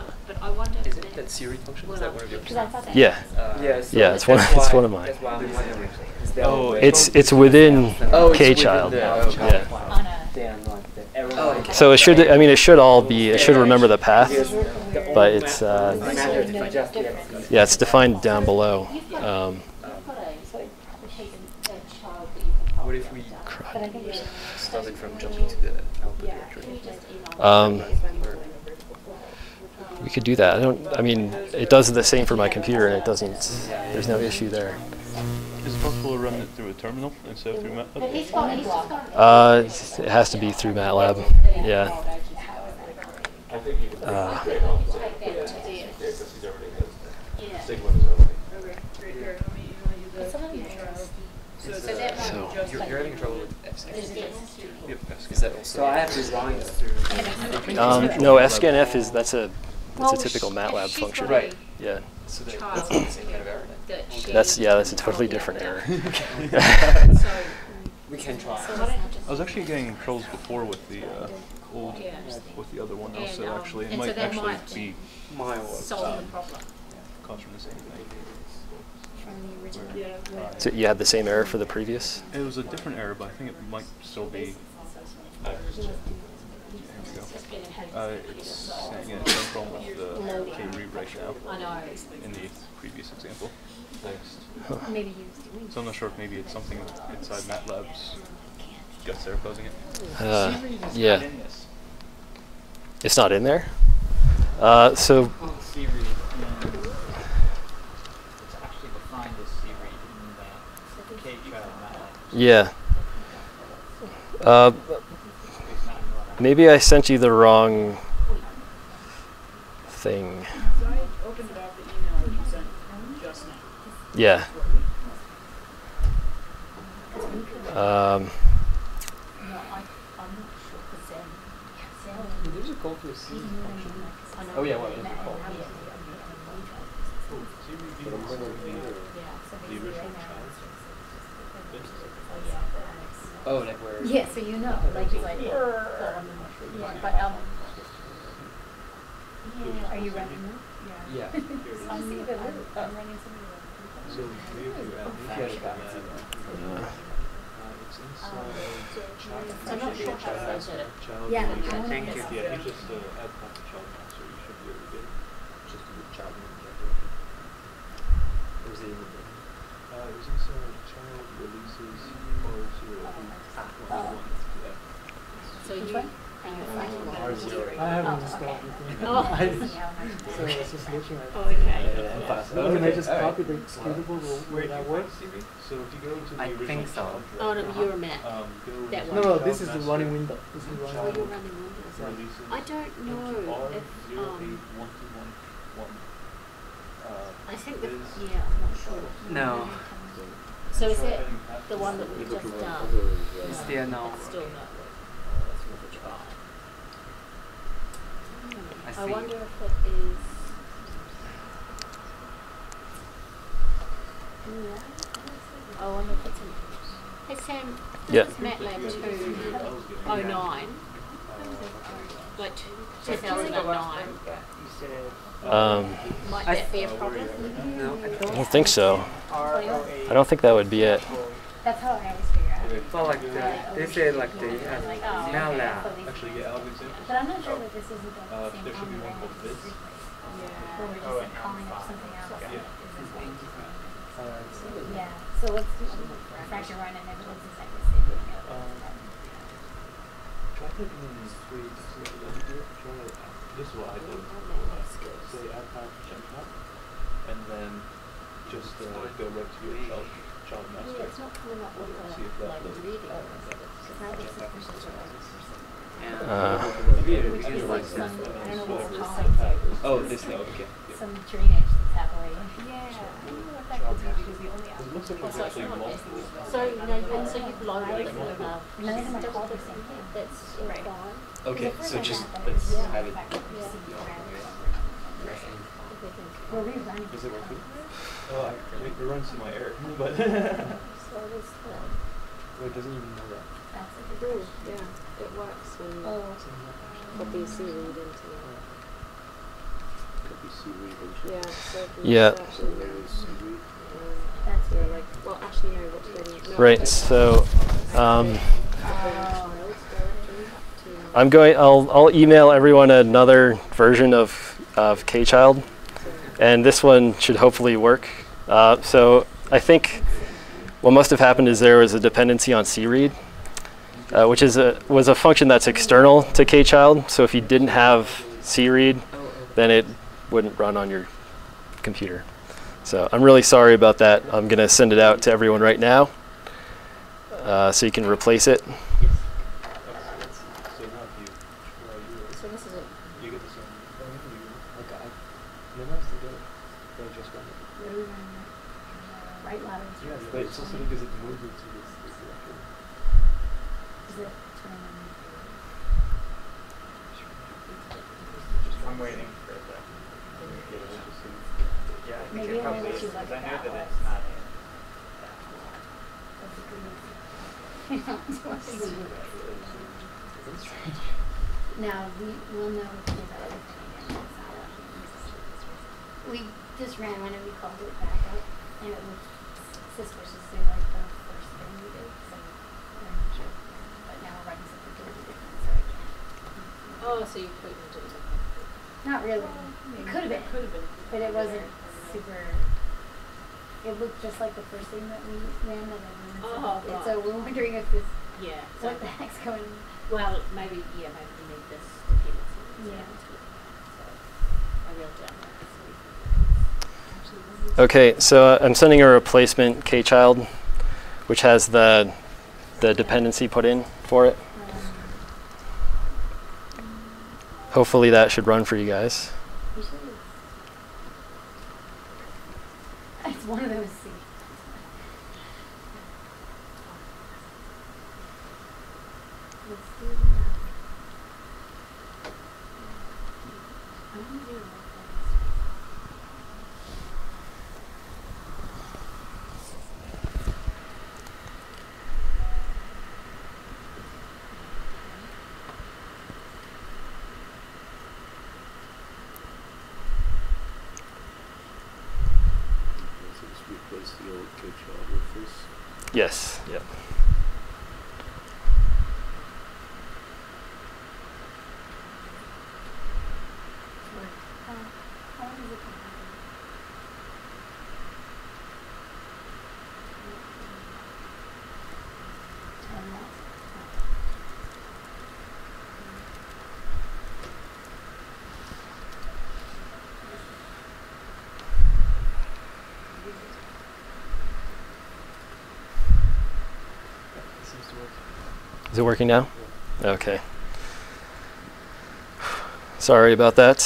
S7: it, but I wonder
S3: Is
S7: if
S3: it that Siri function? Is that one of yours?
S2: Because I thought that.
S1: Yeah.
S3: Yes.
S1: Yeah, it's one of mine.
S3: That's why I'm wondering. Is that
S10: Oh,
S1: It's within
S3: Oh, it's
S1: KChild.
S3: within the-
S1: Yeah.
S2: On a,
S3: They are not the error. Oh, okay.
S1: So it should it should remember the path, but it's yeah, it's defined down below.
S7: you've got a child that you compile.
S3: What if we
S2: but I think it's
S3: stop it from jumping to the output directory?
S7: You just email.
S1: We could do that. I mean, it does the same for my computer, and it doesn't. There's no issue there.
S10: Is it possible to run it through a terminal instead of through
S7: But
S10: MATLAB?
S7: he's got.
S1: It has to be through MATLAB. Yeah.
S5: I think you can
S1: Uh,
S5: create all the stuff. Because he's already has
S7: Yeah.
S5: Sigma is already.
S7: So that
S1: So-
S7: one.
S3: You're having trouble with FSCAN.
S10: Yep, that's
S3: Is that also? So I have to run it through.
S1: no, scanf that's a typical MATLAB function.
S3: Right.
S1: Yeah.
S3: So that's
S7: Child
S3: the same kind of error then.
S7: that she.
S1: That's a totally different error.
S7: So.
S3: We can try.
S7: So why don't you just.
S10: I was actually getting troubles before with the old,
S7: Yeah.
S10: with the other one, though, so
S7: And,
S10: actually it
S7: and so
S10: might
S7: that
S10: actually
S7: might
S10: be
S3: My work.
S7: solve the problem.
S10: comes from the same thing.
S2: from the original.
S1: So you had the same error for the previous?
S10: It was a different error, but I think it might still be. There we go. It's saying it came from the K read right now
S7: I know.
S10: in the previous example.
S2: Maybe use the
S10: So I'm not sure if maybe it's something inside MATLAB's guts there causing it.
S1: Yeah.
S6: In this.
S1: It's not in there? So
S6: C read.
S1: Yeah. Maybe I sent you the wrong thing.
S8: So I opened it off the email that you sent just now.
S1: Yeah.
S3: There's a call to a C function. Oh yeah, what is it called?
S10: But I'm wondering the original child.
S3: Oh, like where?
S2: Yeah, so you know, like it's like, yeah, but are you running now?
S3: Yeah.
S2: I'm seeing the loop. I'm running some of
S10: So maybe if you add
S3: Yeah,
S10: that, it's inside child.
S4: I'm not sure how to set it.
S10: Child.
S2: Yeah,
S10: releases.
S2: I wanna get
S10: Yeah, you just add path to child now, so you should be able to get just do the child name.
S3: Where's the image?
S10: It was inside child releases R0. Yeah.
S4: So you, are you finding that
S3: R0.
S9: I haven't
S2: Oh,
S9: installed
S2: okay.
S9: anything.
S2: Oh.
S9: So it's just looking at
S4: Oh, okay.
S9: Can I just copy the scribble where that works?
S10: So if you go to the
S3: I
S10: original
S3: think so.
S10: child
S4: Oh, no,
S10: directory,
S4: you're a Mac.
S10: go
S4: That
S10: into
S4: one.
S9: No,
S10: child
S9: this is the
S10: master,
S9: running window. This is the
S4: Oh,
S9: running
S4: you're
S9: window.
S4: running Windows.
S10: releases
S4: I don't
S10: into
S4: know if,
S10: R08121.
S4: I think that,
S10: is-
S4: yeah, I'm not sure.
S3: No.
S4: So is it the one that we've just done?
S3: Still no.
S4: It's still not working. I
S3: see.
S4: wonder if it is. I wonder if it's in. Hey Sam,
S1: Yeah.
S4: this is MATLAB 209, like 2009. Might that be a problem?
S3: No, I
S1: I
S3: don't.
S1: don't think so. I don't think that would be it.
S2: That's how I always figure out.
S3: Well, like they say like the Matlab.
S10: Actually, yeah, I'll example.
S2: But I'm not sure that this isn't the same
S10: There should be one called this.
S2: Or we're just like calling up something else.
S10: Yeah.
S2: Yeah, so let's do fracture run and everyone's exactly the same.
S10: Try to wait, this is what I did. Say add path to check map, and then just go right to your child
S4: Yeah,
S10: master.
S4: it's not coming up with
S10: See if that
S4: like
S10: does it.
S4: reading. Because that looks like there's such a
S2: Which is like some, I don't know what we're calling it.
S3: Oh, this thing. Okay.
S2: Some drainage that's happening.
S7: Yeah, I don't know what that could be because we only
S10: It looks like there's actually multiple.
S4: So, no, and so you've loaded it with
S2: None of them are called the same thing.
S4: that's
S7: Right.
S4: fine.
S3: Okay,
S2: Because
S3: so
S2: the
S3: just
S2: first one
S3: let's
S2: happened,
S3: have
S2: in
S3: it.
S2: fact, we
S4: Yeah.
S2: see around it.
S4: If we can.
S2: We're rerunning.
S10: Does it work too? It runs to my error, but
S4: So this one.
S10: it doesn't even know that.
S2: That's a
S4: It
S2: good
S4: does, yeah. It works when you
S2: Oh,
S4: copy a seaweed into it.
S9: Copy seaweed into
S4: Yeah, so if you
S1: Yeah.
S4: search
S9: So
S4: in
S9: there
S4: there,
S9: is seaweed.
S2: that's
S4: yeah,
S2: good.
S4: like, well, actually, no, what's the
S1: Right. So
S2: Oh.
S1: I'll email everyone another version of KChild, and this one should hopefully work. So I think what must have happened is there was a dependency on cread, which was a function that's external to KChild. So if you didn't have cread, then it wouldn't run on your computer. So I'm really sorry about that. I'm going to send it out to everyone right now, so you can replace it.
S10: So now if you try
S4: So this is it.
S10: you get the same thing. Okay. You know, to get it, they just run it.
S2: Right ladder.
S10: Yeah, but it's also because it moves it to this direction.
S2: Is it turning?
S6: I'm waiting for the. Yeah, I think
S2: Maybe
S6: it
S2: I'll
S6: probably
S2: let
S6: is,
S2: you look
S6: because I
S2: at
S6: know
S2: that
S6: that
S2: one.
S6: it's not
S2: Now, we'll know because we just ran one and we called it back up, and it was suspicious to like the first thing we did, so we're not sure. But now we're running something totally different, so I can't.
S4: Oh, so you couldn't do something.
S2: Not really. It could have been, but it wasn't super. It looked just like the first thing that we ran that everyone
S4: Oh,
S2: said.
S4: right.
S2: So we're wondering if this,
S4: Yeah. So
S2: what the heck's going on.
S4: well, maybe maybe you need this dependency.
S2: Yeah.
S4: So maybe I'll download this.
S1: Okay, so I'm sending a replacement KChild, which has the the dependency put in for it. Hopefully that should run for you guys.
S2: It's one of those. Let's do that. I want to do it.
S9: Just replace the old KChild with this.
S1: Yes. Yep.
S2: How long does it take?
S10: It seems to work.
S1: Is it working now? Okay. Sorry about that.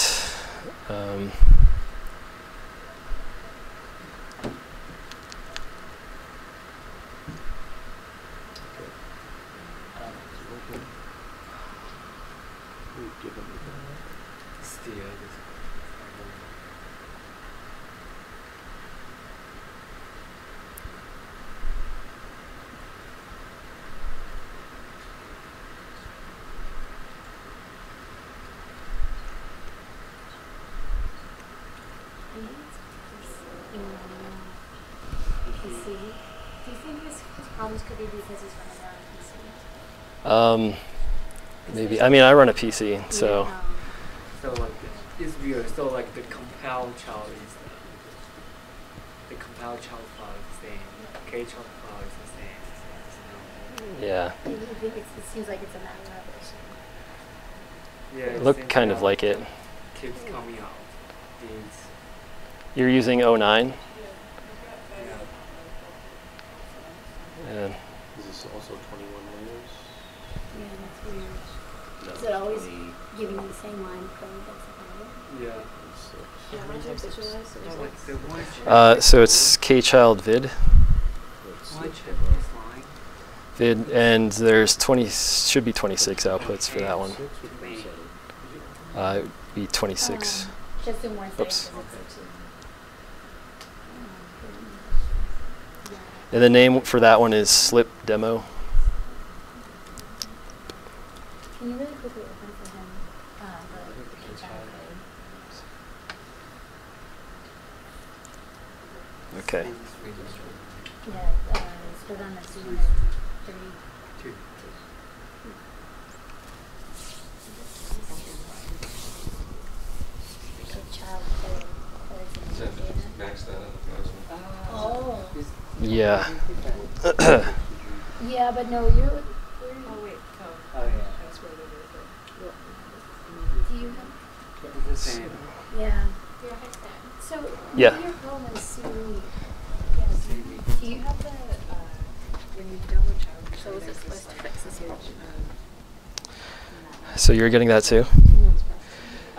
S2: PC. Do you think his problems could be because he's running around PC?
S1: Maybe. I mean, I run a PC, so.
S3: So like it's weird. So like the compile child is the compile child file is the same. KChild file is the same.
S1: Yeah.
S2: I think it seems like it's a matter of
S3: Yeah.
S1: It looked kind of like it.
S3: Keeps coming out. These.
S1: You're using 09?
S3: Yeah.
S1: Yeah.
S9: Is this also 21 layers?
S2: Yeah, that's weird.
S9: No,
S2: Is it always
S9: 20,
S2: giving you the same line code that's the problem?
S3: Yeah.
S9: 26.
S7: How much is visualized? Or
S3: No,
S7: is
S3: like
S7: it-
S3: the one.
S1: So it's KChild vid.
S9: Let's
S3: One
S9: switch
S3: check
S9: them up.
S3: this line.
S1: Vid, and there's 20, should be 26 outputs for that one.
S9: 6 would be 7.
S1: It would be 26.
S2: Just in one
S1: Oops.
S2: second.
S1: And the name for that one is Slip Demo.
S2: Can you really quickly open for him the KChild code?
S1: Okay.
S2: Yeah, stood on the 230.
S3: Two.
S2: KChild code.
S5: Is that max that out?
S2: Oh.
S1: Yeah.
S2: Yeah, but no, you're.
S7: Oh, wait. Oh,
S3: Oh yeah.
S7: that's where they were.
S2: Do you have?
S3: It's the same.
S2: Yeah.
S7: Yeah, hex that.
S2: So,
S1: Yeah.
S2: your home is Siri.
S7: Yes. Do you have the, when you double child? So is it supposed to fix this here?
S1: So you're getting that too?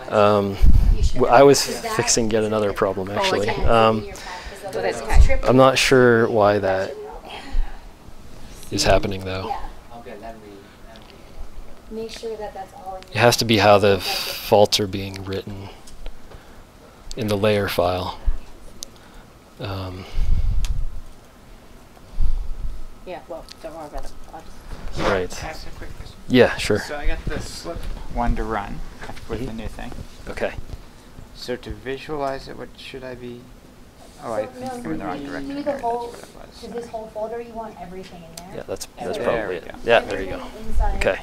S1: I was fixing yet another problem actually. I'm not sure why that is happening though.
S3: Okay, let me.
S2: Make sure that that's all in your
S1: It has to be how the faults are being written in the layer file.
S7: Yeah, well, don't worry about it. I'll just.
S1: Right.
S6: Can I ask a quick question?
S1: Yeah, sure.
S6: So I got the slip one to run with the new thing.
S1: Okay.
S6: So to visualize it, what should I be? Oh, I think I'm in the wrong direction.
S2: do
S6: here.
S2: the
S6: That's
S2: whole,
S6: what it was.
S2: to this whole folder, you want everything in there.
S1: Yeah, that's
S6: There
S1: probably
S6: we
S1: it.
S6: go.
S1: Yeah, there you go.
S2: Everything inside,
S1: Okay.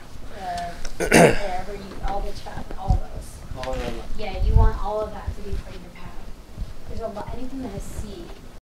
S2: wherever all the chat, all those.
S3: All of them.
S2: Yeah, you want all of that to be part of your pad. There's a lot, anything that has C